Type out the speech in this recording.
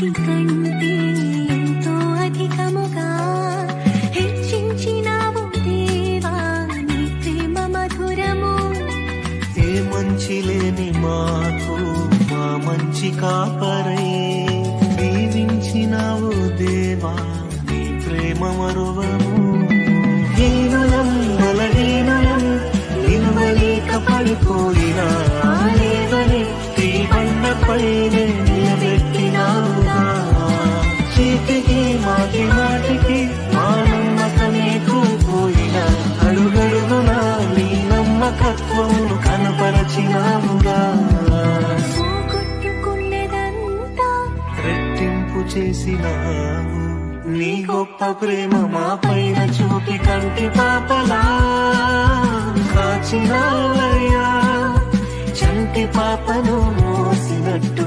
కోటి కంటే ఎంతో అధికముగా హెచ్చించినావు దేవా నీ ప్రేమ మధురము. ఏ మంచి లేని మాకు మా మంచి కాపరై దీవించినావు దేవా నీ ప్రేమ మరువము. హీనులం బలహీనులం నిలువలేక పడిపోయినా లేవని తీవన్నపైనే నిలబెట్టినావుగా. చీటికి మాటి మాటికి మా నమ్మకమే కోల్పోయినా అడుగడుగునా నీ నమ్మకత్వమును కనపరచినావుగా. పోగొట్టుకున్నదంతా రెట్టింపు చేసినావు నీ గొప్ప ప్రేమ మా పైన చూపి కంటి పాపలా కాచినావయ్యా. చంటి పాపను మోసినట్టు